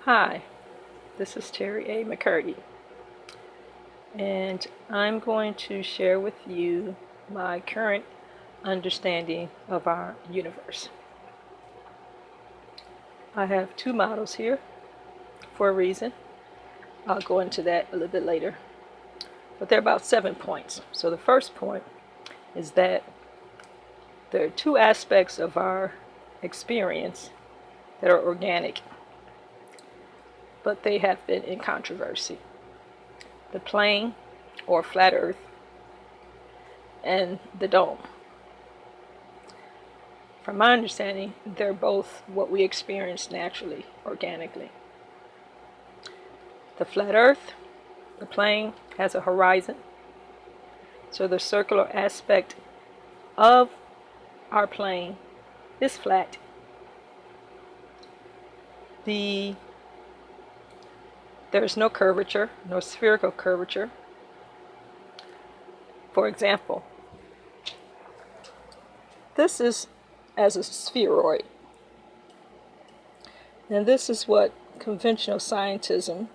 Hi, this is Terri A. McCurdy, and I'm going to share with you my current understanding of our universe. I have two models here for a reason. I'll go into that a little bit later. But there are about 7 points. So the first point is that there are two aspects of our experience that are organic, but they have been in controversy. The plane or flat earth and the dome. From my understanding, they're both what we experience naturally, organically. The flat earth, the plane, has a horizon. So the circular aspect of our plane is flat. There's no curvature, no spherical curvature. For example, this is as a spheroid. And this is what conventional scientism,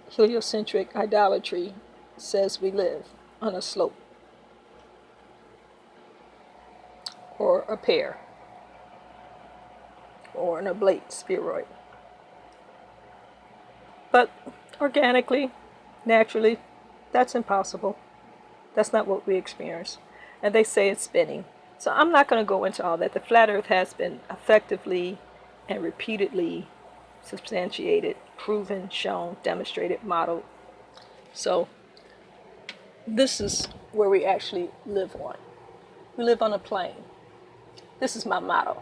heliocentric idolatry, says we live on a slope or a pear or an oblate spheroid. But organically, naturally, that's impossible. That's not what we experience. And they say it's spinning. So I'm not going to go into all that. The flat earth has been effectively and repeatedly substantiated, proven, shown, demonstrated, modeled. So this is where we actually live on. We live on a plane. This is my model.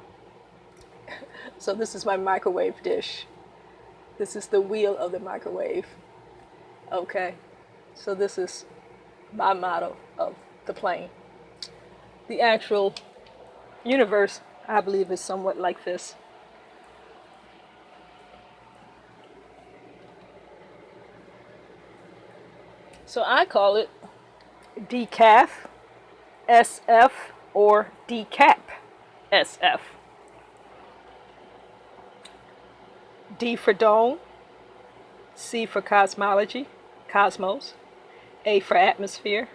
So this is my microwave dish. This is the wheel of the microwave. Okay, so this is my model of the plane. The actual universe, I believe, is somewhat like this. So I call it decaf SF or decap SF. D for dome, C for cosmology, cosmos, A for atmosphere,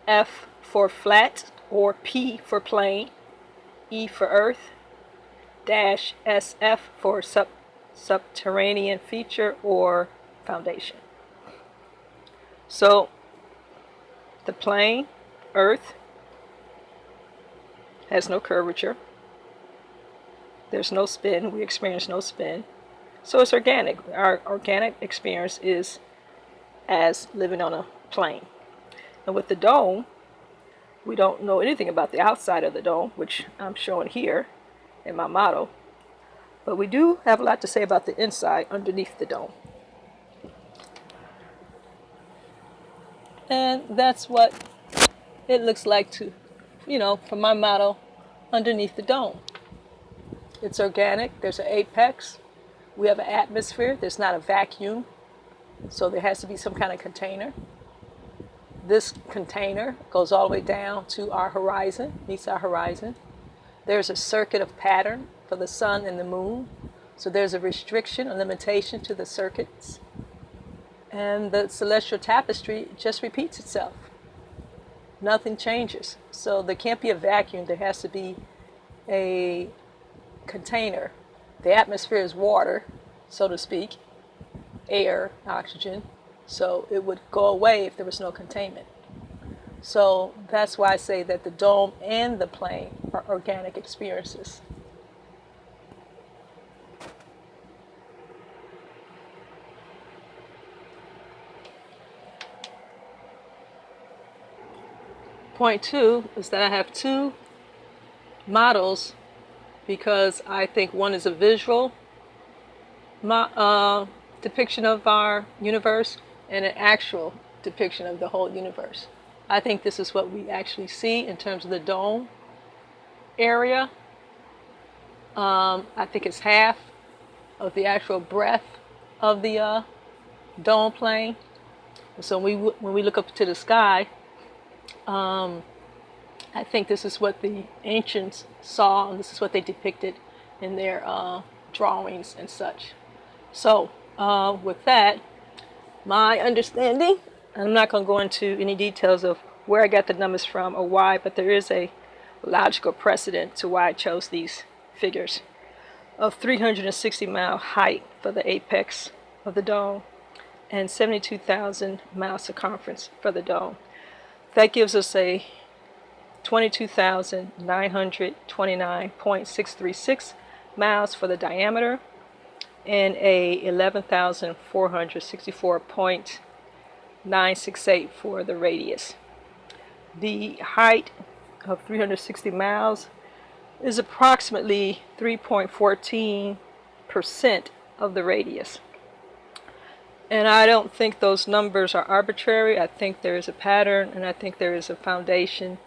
F for flat or P for plane, E for earth, dash SF for subterranean feature or foundation. So the plane, earth, has no curvature. There's no spin. We experience no spin. So it's organic. Our organic experience is as living on a plane. And with the dome, we don't know anything about the outside of the dome, which I'm showing here in my model. But we do have a lot to say about the inside underneath the dome. And that's what it looks like to, from my model underneath the dome. It's organic. There's an apex. We have an atmosphere. There's not a vacuum. So there has to be some kind of container. This container goes all the way down to our horizon, meets our horizon. There's a circuit of pattern for the sun and the moon. So there's a restriction, a limitation to the circuits. And the celestial tapestry just repeats itself. Nothing changes. So there can't be a vacuum. There has to be a container. The atmosphere is water, so to speak, air, oxygen. So it would go away if there was no containment. So that's why I say that the dome and the plane are organic experiences. Point 2 is that I have two models because I think one is a visual depiction of our universe and an actual depiction of the whole universe. I think this is what we actually see in terms of the dome area. I think it's half of the actual breadth of the dome plane. So when we look up to the sky, I think this is what the ancients saw, and this is what they depicted in their drawings and such. So with that, my understanding, I'm not going to go into any details of where I got the numbers from or why, but there is a logical precedent to why I chose these figures of 360-mile height for the apex of the dome and 72,000 mile circumference for the dome. That gives us a 22,929.636 miles for the diameter and a 11,464.968 for the radius. The height of 360 miles is approximately 3.14% of the radius. And I don't think those numbers are arbitrary. I think there is a pattern, and I think there is a foundation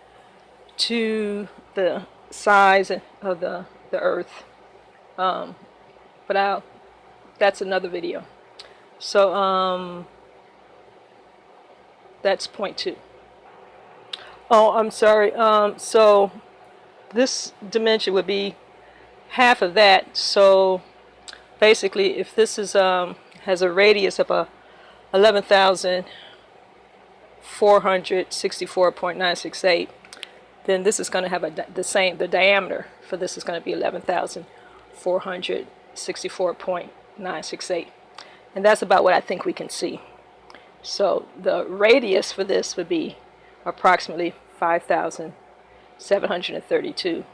to the size of the Earth. But that's another video. So that's point 2. Oh, I'm sorry. So this dimension would be half of that. So basically, if this is has a radius of 11,464.968, then this is going to have the diameter for this is going to be 11,464.968, and that's about what I think we can see. So the radius for this would be approximately 5,732.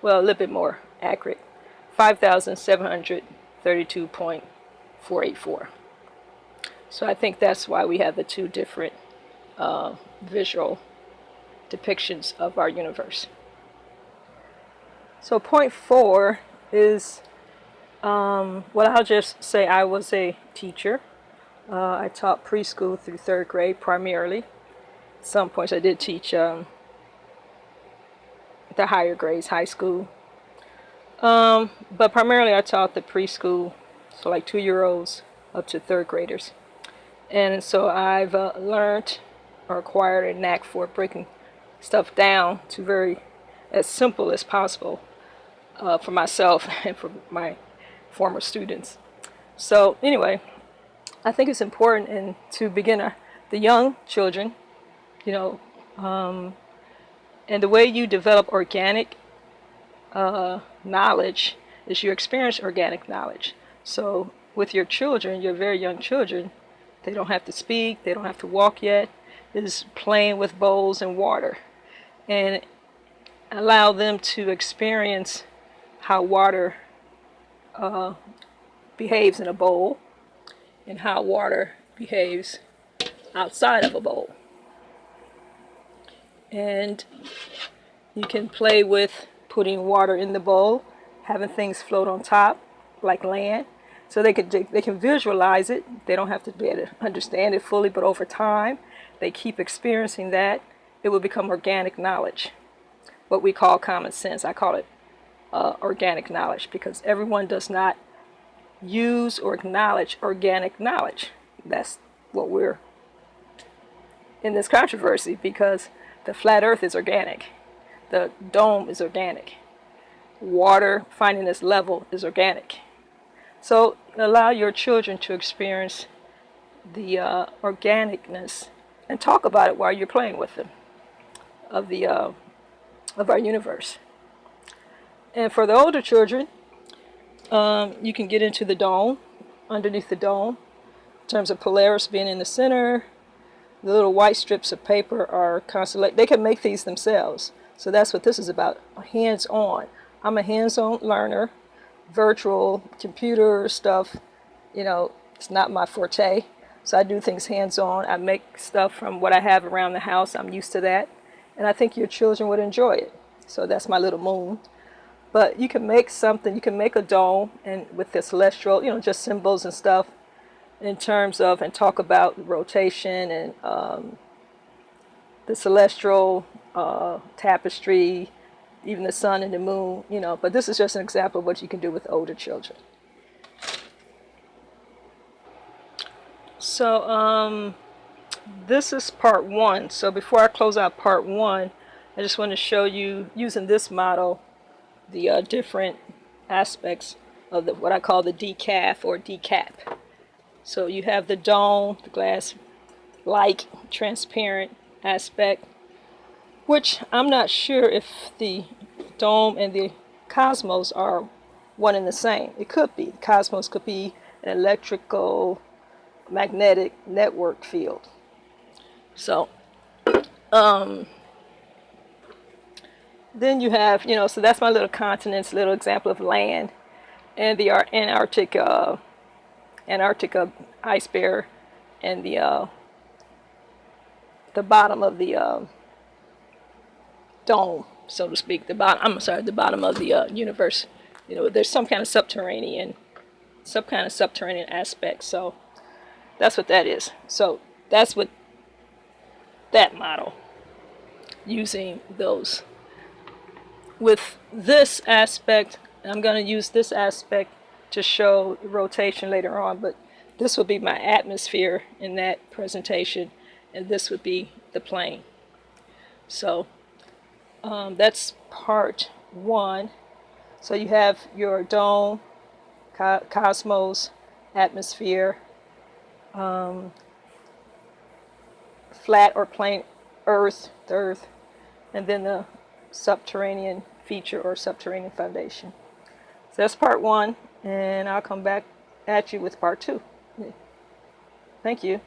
Well, a little bit more accurate, 5,732.484. So I think that's why we have the two different visual depictions of our universe. So point 4 is, well, I'll just say I was a teacher. I taught preschool through 3rd grade primarily. At some points I did teach the higher grades, high school. But primarily I taught the preschool, so like 2-year-olds up to 3rd graders. And so I've learned or acquired a knack for breaking stuff down to as simple as possible for myself and for my former students. So anyway, I think it's important to begin the young children, and the way you develop organic knowledge is you experience organic knowledge. So with your children, your very young children, they don't have to speak, they don't have to walk yet. It is playing with bowls and water, and allow them to experience how water behaves in a bowl and how water behaves outside of a bowl. And you can play with putting water in the bowl, having things float on top like land, so they can visualize it. They don't have to be able to understand it fully, but over time they keep experiencing that. It will become organic knowledge, what we call common sense. I call it organic knowledge, because everyone does not use or acknowledge organic knowledge. That's what we're in this controversy, because the flat earth is organic, the dome is organic, water finding its level is organic. So allow your children to experience the organicness and talk about it while you're playing with them of our universe. And for the older children, you can get into the dome, underneath the dome, in terms of Polaris being in the center. The little white strips of paper are constellation. They can make these themselves. So that's what this is about, hands-on. I'm a hands-on learner. Virtual computer stuff, it's not my forte. So I do things hands-on. I make stuff from what I have around the house. I'm used to that. And I think your children would enjoy it. So that's my little moon. But you can make something, you can make a dome and with the celestial, just symbols and stuff in terms of, and talk about rotation and the celestial tapestry, even the sun and the moon, but this is just an example of what you can do with older children. So this is part 1. So before I close out part 1, I just want to show you, using this model, the different aspects of what I call the decaf or decap. So you have the dome, the glass-like transparent aspect, which I'm not sure if the dome and the cosmos are one and the same. It could be. The cosmos could be an electrical magnetic network field. So then you have, so that's my little continents, little example of land, and the Antarctica ice bear, and the bottom of the dome, so to speak. The bottom of the universe. There's some kind of subterranean aspect. So that's what that is. So that's what that model, using those. With this aspect, I'm going to use this aspect to show rotation later on, but this will be my atmosphere in that presentation, and this would be the plane. So that's part one. So you have your dome, cosmos, atmosphere, flat or plane earth, the earth, and then the subterranean feature or subterranean foundation. So that's part one, and I'll come back at you with part two. Thank you.